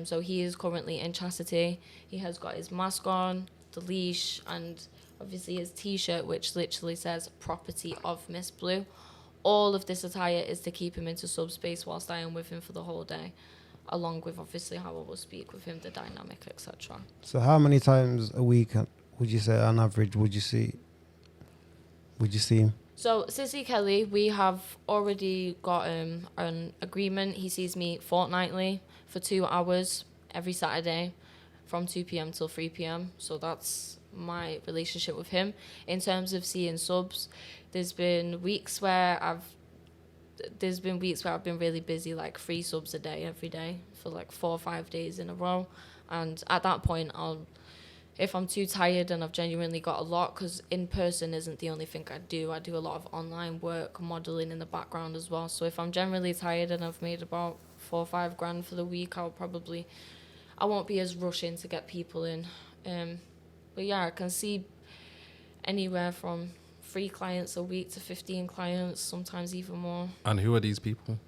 S1: So he is currently in chastity. He has got his mask on, the leash, and obviously his t-shirt, which literally says property of Miss Blue. All of this attire is to keep him into subspace whilst I am with him for the whole day, along with obviously how I will speak with him, the dynamic, etc.
S4: So how many times a week would you say on average would you see him?
S1: So Sissy Kelly, we have already got an agreement. He sees me fortnightly for 2 hours every Saturday from 2 p.m. till 3 p.m. So that's my relationship with him. In terms of seeing subs, there's been weeks where I've been really busy, like 3 subs a day every day for like 4 or 5 days in a row. And at that point, if I'm too tired and I've genuinely got a lot, because in person isn't the only thing I do a lot of online work, modelling in the background as well. So if I'm generally tired and I've made about 4 or 5 grand for the week, I won't be as rushing to get people in. But yeah, I can see anywhere from 3 clients a week to 15 clients, sometimes even more.
S3: And who are these people?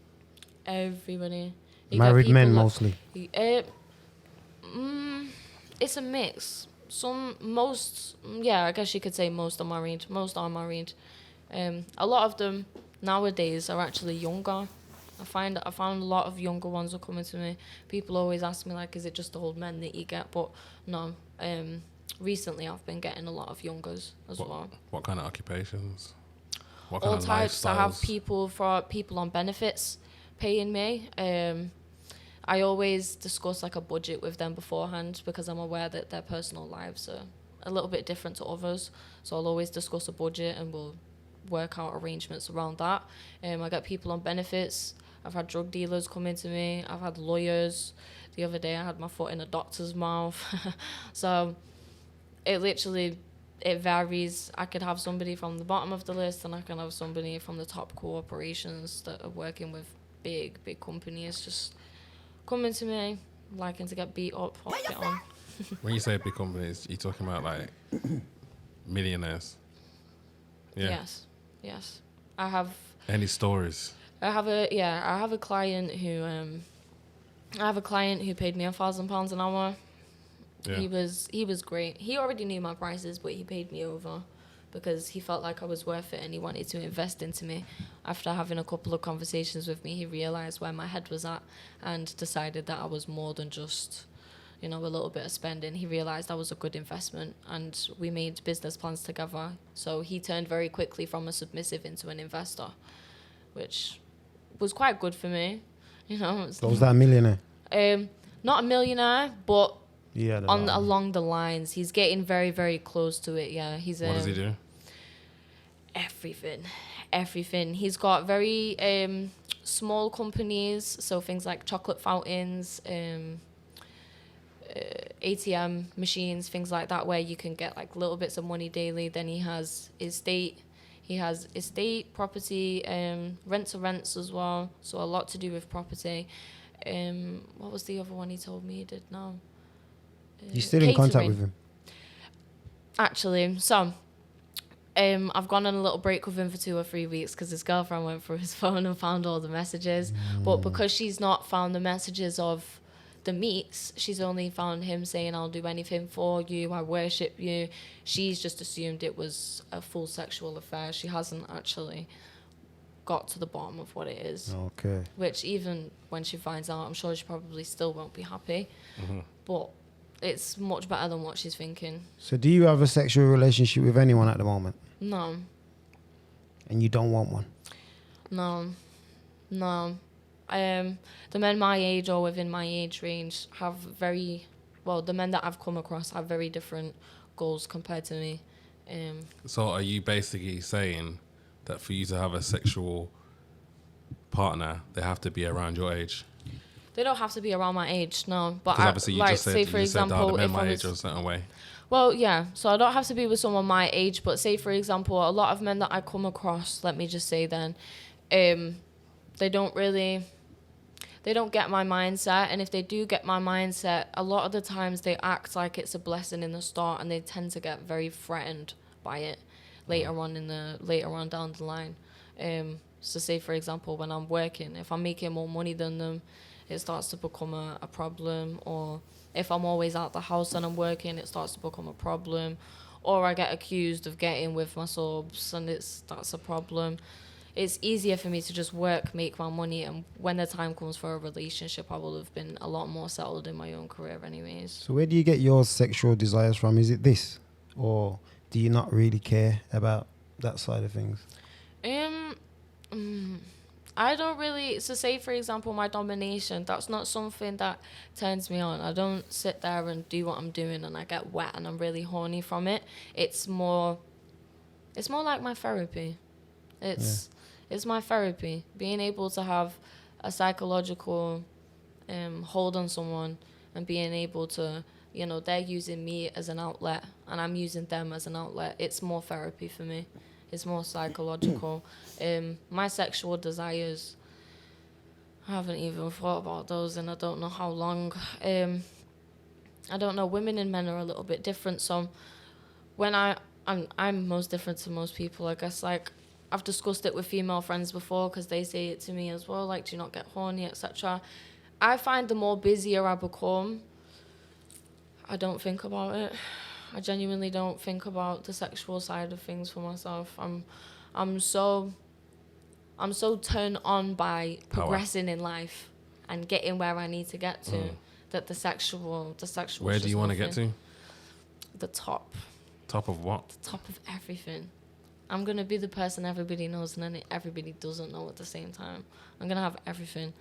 S1: Everybody.
S4: Married men mostly.
S1: It's a mix. I guess you could say most are married. Most are married. A lot of them nowadays are actually younger. I found a lot of younger ones are coming to me. People always ask me, like, is it just old men that you get? But no. Recently, I've been getting a lot of youngers as well.
S3: What kind of occupations? What
S1: All
S3: kind of
S1: types. I have
S3: lifestyles?
S1: people on benefits, paying me, I always discuss like a budget with them beforehand because I'm aware that their personal lives are a little bit different to others. So I'll always discuss a budget and we'll work out arrangements around that. I get people on benefits. I've had drug dealers come into me. I've had lawyers. The other day I had my foot in a doctor's mouth. So it varies. I could have somebody from the bottom of the list and I can have somebody from the top corporations that are working with big companies just coming to me, liking to get beat up or get on.
S3: When you say big companies, you're talking about like millionaires. Yeah.
S1: Yes. I have
S3: Any stories?
S1: I have a client who paid me £1,000 an hour.
S3: Yeah.
S1: He was great. He already knew my prices, but he paid me over because he felt like I was worth it and he wanted to invest into me. After having a couple of conversations with me, he realized where my head was at and decided that I was more than just, a little bit of spending. He realized I was a good investment and we made business plans together. So he turned very quickly from a submissive into an investor, which was quite good for me.
S4: So was that a millionaire?
S1: Not a millionaire, but
S4: Yeah.
S1: along the lines. He's getting very, very close to it, yeah. He's
S3: What does he do?
S1: Everything. He's got very small companies, so things like chocolate fountains, ATM machines, things like that, where you can get like little bits of money daily. Then he has estate, property, rents as well, so a lot to do with property. What was the other one he told me he did now?
S4: You still in contact with him?
S1: Actually, so I've gone on a little break with him for 2 or 3 weeks because his girlfriend went through his phone and found all the messages. But because she's not found the messages of the meets, she's only found him saying, "I'll do anything for you, I worship you." She's just assumed it was a full sexual affair. She hasn't actually got to the bottom of what it is.
S4: Okay.
S1: Which even when she finds out, I'm sure she probably still won't be happy. But it's much better than what she's thinking.
S4: So do you have a sexual relationship with anyone at the moment?
S1: No.
S4: And you don't want one?
S1: No. The men my age or within my age range have the men that I've come across have very different goals compared to me.
S3: So are you basically saying that for you to have a sexual partner, they have to be around your age?
S1: They don't have to be around my age, no. But
S3: obviously you just said,
S1: say for example,
S3: the men
S1: if
S3: my
S1: I
S3: age
S1: was,
S3: are a certain way.
S1: well, yeah. So I don't have to be with someone my age, but say for example, a lot of men that I come across, let me just say then, they don't get my mindset, and if they do get my mindset, a lot of the times they act like it's a blessing in the start, and they tend to get very threatened by it later on down the line. So say for example, when I'm working, if I'm making more money than them, it starts to become a problem. Or if I'm always out the house and I'm working, it starts to become a problem. Or I get accused of getting with my subs, and that's a problem. It's easier for me to just work, make my money, and when the time comes for a relationship, I will have been a lot more settled in my own career anyways.
S4: So where do you get your sexual desires from? Is it this? Or do you not really care about that side of things?
S1: I don't really... So say, for example, my domination, that's not something that turns me on. I don't sit there and do what I'm doing and I get wet and I'm really horny from it. It's more like my therapy. It's my therapy. Being able to have a psychological hold on someone and being able to, they're using me as an outlet and I'm using them as an outlet. It's more therapy for me. It's more psychological. My sexual desires, I haven't even thought about those in I don't know how long. I don't know. Women and men are a little bit different. So when I'm most different to most people, I guess. Like I've discussed it with female friends before because they say it to me as well. Like, do you not get horny, etc. I find the more busier I become, I don't think about it. I genuinely don't think about the sexual side of things for myself. I'm so turned on by progressing in life and getting where I need to get to that the sexual.
S3: Where do you want to get to?
S1: The top.
S3: Top of what?
S1: The top of everything. I'm going to be the person everybody knows and then everybody doesn't know at the same time. I'm going to have everything.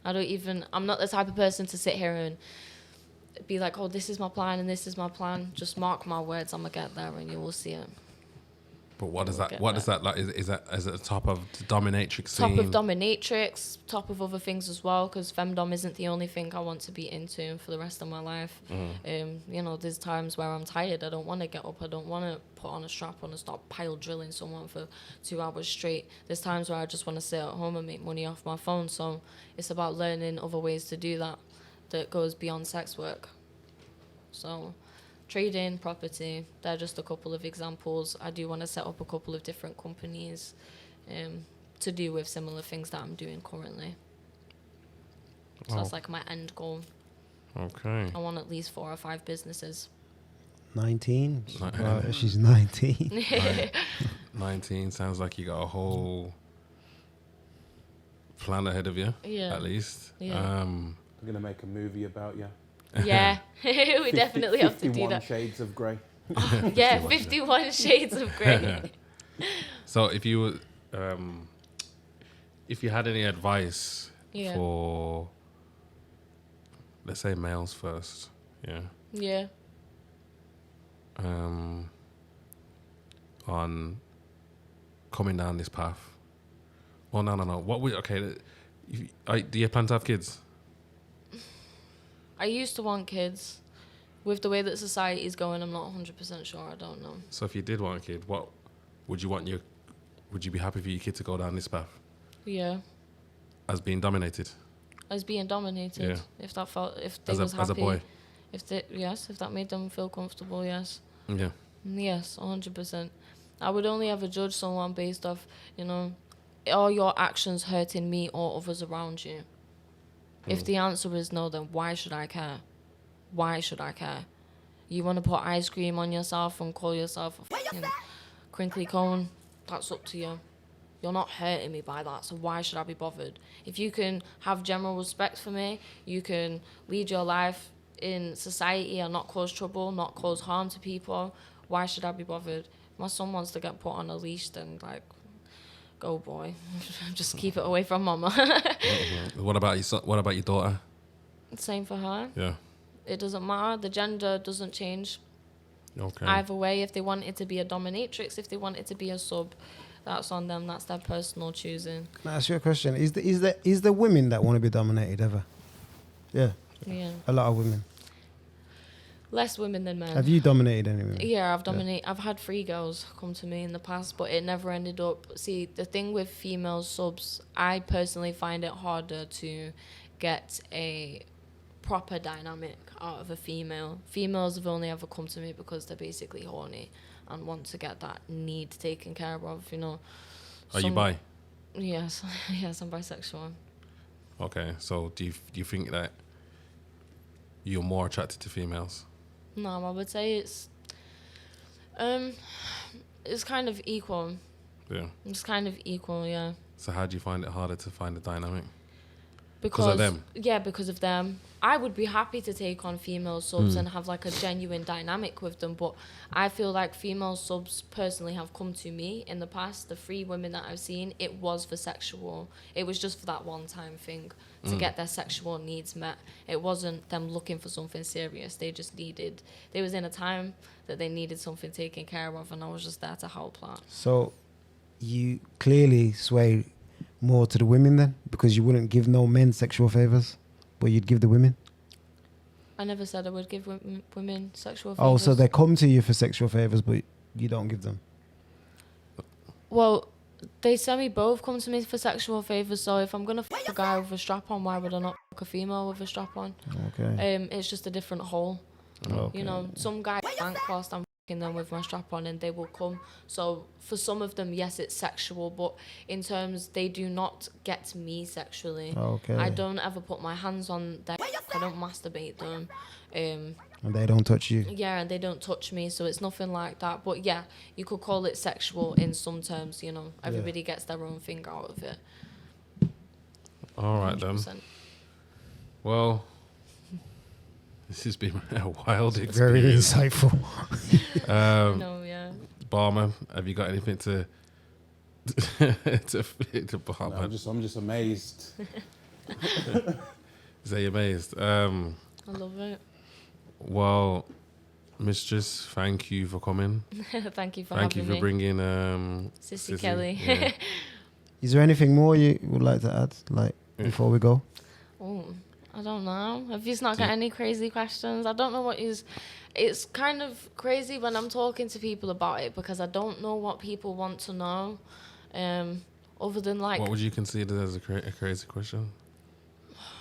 S1: I'm not the type of person to sit here and be like, oh, this is my plan and this is my plan. Just mark my words, I'm going to get there and you will see it.
S3: But what does that like? Is that at the top of the dominatrix scene?
S1: Top of dominatrix, top of other things as well, because femdom isn't the only thing I want to be into for the rest of my life. You know, there's times where I'm tired. I don't want to get up. I don't want to put on a strap on and start pile drilling someone for 2 hours straight. There's times where I just want to sit at home and make money off my phone. So it's about learning other ways to do that goes beyond sex work. So trading, property, they're just a couple of examples. I do want to set up a couple of different companies to do with similar things that I'm doing currently. So that's like my end goal.
S3: Okay.
S1: I want at least 4 or 5 businesses.
S4: 19? Well, she's 19.
S3: 19 sounds like you got a whole plan ahead of you, at least.
S1: Yeah.
S2: I'm going to make a movie about you.
S1: Yeah, we definitely have to do that.
S2: 51 Shades of Grey.
S1: Yeah, 51 Shades of Grey.
S3: So if you had any advice for, let's say, males first,
S1: Yeah.
S3: On coming down this path. Well, no. Do you plan to have kids?
S1: I used to want kids. With the way that society is going, I'm not 100% sure. I don't know.
S3: So if you did want a kid, what would you want would you be happy for your kid to go down this path?
S1: Yeah.
S3: As being dominated?
S1: As being dominated.
S3: Yeah.
S1: If they was happy.
S3: As a boy?
S1: If that made them feel comfortable, yes.
S3: Yeah.
S1: Yes, 100%. I would only ever judge someone based off, are your actions hurting me or others around you? If the answer is no, then why should I care? Why should I care? You want to put ice cream on yourself and call yourself a fucking crinkly cone? That's up to you. You're not hurting me by that, so why should I be bothered? If you can have general respect for me, you can lead your life in society and not cause trouble, not cause harm to people, why should I be bothered? If my son wants to get put on a leash, then go boy. Just keep it away from mama.
S3: What about your son? What about your daughter?
S1: Same for her.
S3: Yeah.
S1: It doesn't matter. The gender doesn't change.
S3: Okay.
S1: Either way, if they want it to be a dominatrix, if they want it to be a sub, that's on them. That's their personal choosing.
S4: Can I ask you a question? Is there women that want to be dominated ever? Yeah.
S1: Yeah.
S4: A lot of women.
S1: Less women than men.
S4: Have you dominated any women?
S1: Yeah, I've had 3 girls come to me in the past, but it never ended up. See, the thing with female subs, I personally find it harder to get a proper dynamic out of a female. Females have only ever come to me because they're basically horny and want to get that need taken care of,
S3: Are you bi?
S1: Yes. Yes, I'm bisexual.
S3: Okay, so do you think that you're more attracted to females?
S1: No, I would say it's kind of equal.
S3: Yeah.
S1: It's kind of equal, yeah.
S3: So how do you find it harder to find a dynamic?
S1: Because
S3: of them?
S1: Yeah, because of them. I would be happy to take on female subs and have like a genuine dynamic with them, but I feel like female subs personally have come to me in the past. The 3 women that I've seen, it was for sexual. It was just for that one time thing to get their sexual needs met. It wasn't them looking for something serious. They was in a time that they needed something taken care of, and I was just there to help that.
S4: So you clearly sway more to the women then, because you wouldn't give no men sexual favors, but you'd give the women?
S1: I never said I would give women sexual favors.
S4: Oh, so they come to you for sexual favors, but you don't give them?
S1: Well, they both come to me for sexual favors, so if I'm going to fuck a guy with a strap on, why would I not fuck a female with a strap on?
S4: Okay.
S1: It's just a different hole.
S4: Okay.
S1: Some guys bank whilst I'm fucking them with my strap on and they will come. So for some of them, yes, it's sexual, but in terms, they do not get me sexually.
S4: Okay.
S1: I don't ever put my hands on their I don't masturbate them.
S4: And they don't touch you?
S1: Yeah, and they don't touch me, so it's nothing like that. But yeah, you could call it sexual in some terms, Everybody gets their own thing out of it.
S3: All right, 100%. Then. Well, this has been a wild experience.
S4: Very insightful.
S1: No, yeah.
S3: Barman, have you got anything to to
S2: No,
S3: Barman?
S2: I'm just amazed.
S3: Say amazed.
S1: I love it.
S3: Well, Mistress, thank you for coming.
S1: Thank you for
S3: Thank you
S1: having
S3: for
S1: me.
S3: bringing
S1: Sissy Kelly.
S3: Yeah.
S4: Is there anything more you would like to add, like before we go?
S1: Oh, I don't know. Have you not got any crazy questions? I don't know what is. It's kind of crazy when I'm talking to people about it because I don't know what people want to know. Other than like,
S3: What would you consider as a crazy question?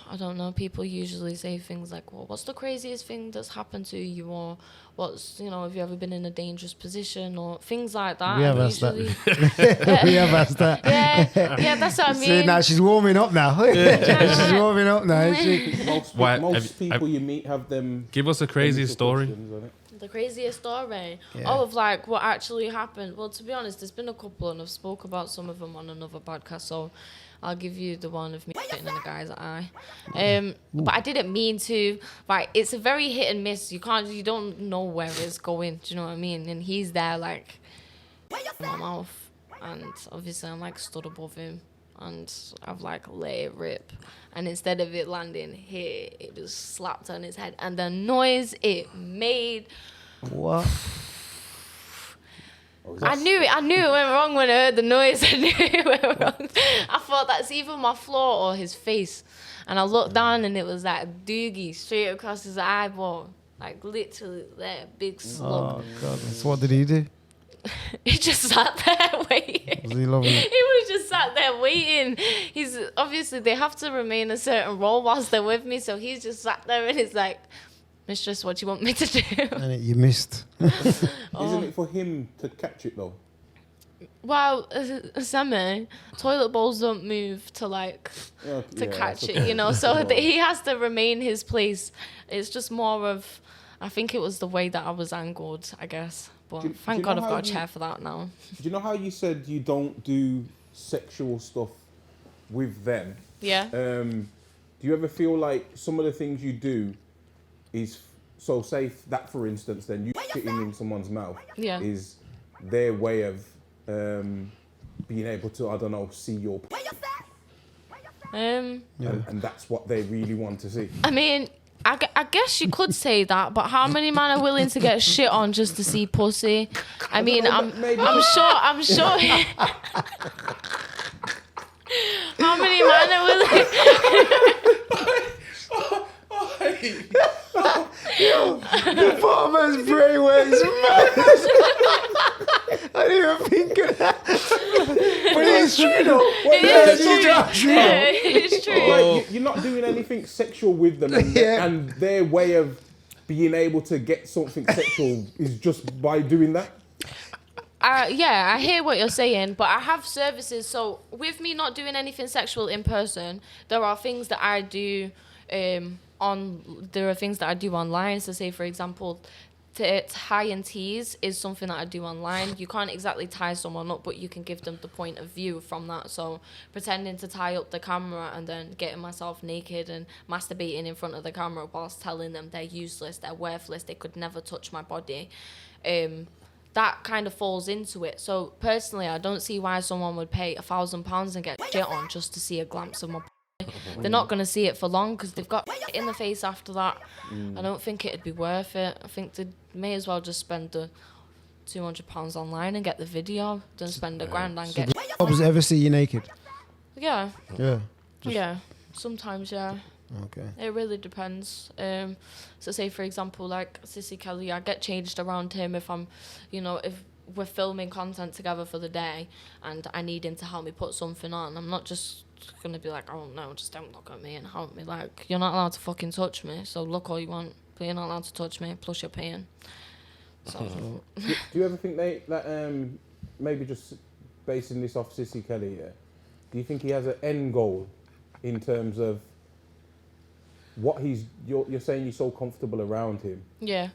S1: I don't know. People usually say things like, "Well, what's the craziest thing that's happened to you?" Or "What's have you ever been in a dangerous position?" Or things like that.
S4: We have
S1: And
S4: asked that.
S1: usually-
S4: We have asked that.
S1: yeah, that's what I mean.
S4: See, now she's warming up now. She's warming up now. Isn't she?
S2: Most people you meet have them.
S3: Give us a craziest story.
S2: questions on it.
S1: The craziest story.
S4: Yeah.
S1: Oh, of like what actually happened. Well, to be honest, there's been a couple, and I've spoke about some of them on another podcast. So I'll give you the one of me getting in the guy's eye. But I didn't mean to. Right, it's a very hit and miss. You don't know where it's going. Do you know what I mean? And he's there like in my mouth, and obviously I'm like stood above him, and I've like let it rip. And instead of it landing here, it just slapped on his head, and the noise it made.
S4: What?
S1: I knew it went wrong when I heard the noise. I knew it went wrong. I thought that's either my floor or his face. And I looked down and it was like a doogie straight across his eyeball. Like literally there, big slug.
S4: Oh, God. So what did he do?
S1: He just sat there waiting.
S4: Was he loving it?
S1: He was just sat there waiting. He's obviously they have to remain a certain role whilst they're with me. So he's just sat there and he's like, Mistress, what do you want me to do?
S4: And you missed.
S2: Isn't it for him to catch it though?
S1: Well, Sammy, toilet bowls don't move to catch it, so he has to remain his place. It's just more of, I think it was the way that I was angled, I guess. But thank God I've got a chair for that now.
S2: Do you know how you said you don't do sexual stuff with them?
S1: Yeah.
S2: Do you ever feel like some of the things you do is, so say that for instance, then you shitting in someone's mouth is their way of being able to, I don't know, see your and that's what they really want to see.
S1: I mean, I guess you could say that, but how many men are willing to get shit on just to see pussy? I mean, I'm sure. How many men are willing?
S4: The farmer's brain works mad. I didn't even think of that. But it's true though.
S1: It's true.
S2: Like, you're not doing anything sexual with them, and their way of being able to get something sexual is just by doing that.
S1: Yeah, I hear what you're saying, but I have services. So with me not doing anything sexual in person, there are things that I do online. So say, for example, tie and tease is something that I do online. You can't exactly tie someone up, but you can give them the point of view from that. So pretending to tie up the camera and then getting myself naked and masturbating in front of the camera whilst telling them they're useless, they're worthless, they could never touch my body. That kind of falls into it. So personally, I don't see why someone would pay £1,000 and get shit on just to see a glimpse of my body. They're not going to see it for long because they've got in the face after that. I don't think it'd be worth it. I think they may as well just spend the £200 online and get the video than spend £1,000 and get
S4: Does ever see you naked?
S1: Yeah.
S4: Yeah.
S1: Yeah. Sometimes, yeah.
S4: Okay.
S1: It really depends. So say for example, like Sissy Kelly, I get changed around him if I'm, if we're filming content together for the day and I need him to help me put something on. I'm not just gonna be like, oh no, just don't look at me and help me. Like, you're not allowed to fucking touch me, so look all you want, but you're not allowed to touch me, plus you're paying. So
S2: Do you ever think that maybe just basing this off Sissy Kelly, do you think he has an end goal in terms of what you're saying you're so comfortable around him?
S1: Yeah.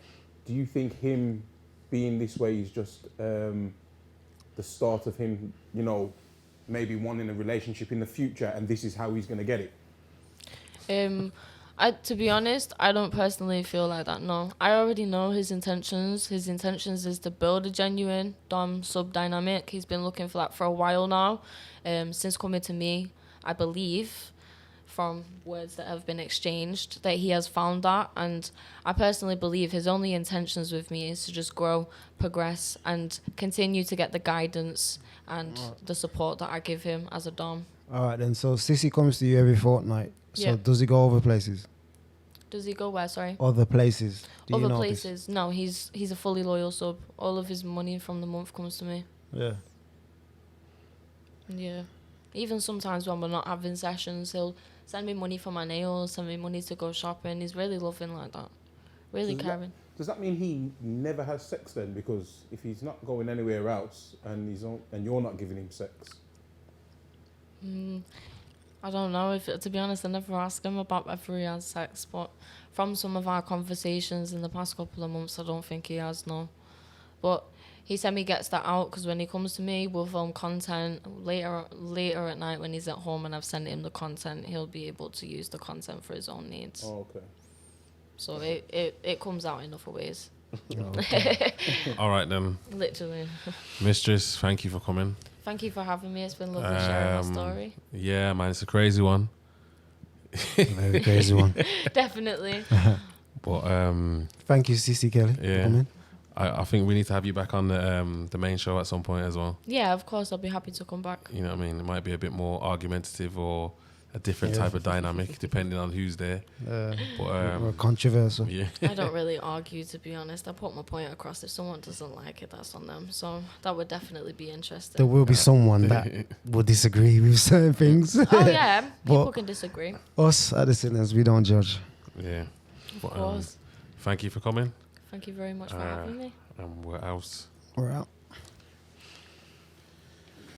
S2: Do you think him being this way is just the start of him, maybe wanting a relationship in the future, and this is how he's going to get it?
S1: To be honest, I don't personally feel like that. No, I already know his intentions. His intentions is to build a genuine dom sub dynamic. He's been looking for that for a while now, since coming to me. I believe, from words that have been exchanged, that he has found that, and I personally believe his only intentions with me is to just grow, progress, and continue to get the guidance and the support that I give him as a dom.
S4: All right, then. So Sissy comes to you every fortnight. So
S1: Yeah.
S4: does he go other places?
S1: Does he go where? Sorry.
S4: Other places. Do you
S1: Other
S4: know
S1: places. No, he's a fully loyal sub. All of his money from the month comes to me.
S4: This? Yeah.
S1: Yeah. Even sometimes when we're not having sessions, he'll send me money for my nails, send me money to go shopping. He's really loving like that. Really caring.
S2: Does that mean he never has sex then? Because if he's not going anywhere else and you're not giving him sex.
S1: I don't know. If to be honest, I never ask him about whether he has sex, but from some of our conversations in the past couple of months, I don't think he has, no. But he said he gets that out because when he comes to me, we'll film content later at night when he's at home and I've sent him the content. He'll be able to use the content for his own needs.
S2: Oh, okay.
S1: So it comes out in other ways.
S3: All right then,
S1: Literally.
S3: Mistress, thank you for coming.
S1: Thank you for having me. It's been lovely sharing my story.
S3: Yeah, man, it's a crazy one.
S4: Very crazy one.
S1: Definitely.
S3: But
S4: Thank you, Sissy Kelly, for
S3: yeah,
S4: coming.
S3: I think we need to have you back on the main show at some point as well.
S1: Yeah, of course. I'll be happy to come back.
S3: You know what I mean? It might be a bit more argumentative or a different type of dynamic depending on who's there. But
S4: Or controversial.
S3: yeah,
S1: I don't really argue, to be honest. I put my point across. If someone doesn't like it, that's on them. So that would definitely be interesting.
S4: There will be someone that will disagree with certain things.
S1: Oh, yeah. People
S4: But-
S1: can disagree.
S4: Us, at the sinners, we don't judge.
S3: yeah.
S1: Of
S3: But,
S1: course.
S3: thank you for coming.
S1: Thank you very much for having me.
S3: And what else?
S4: We're out.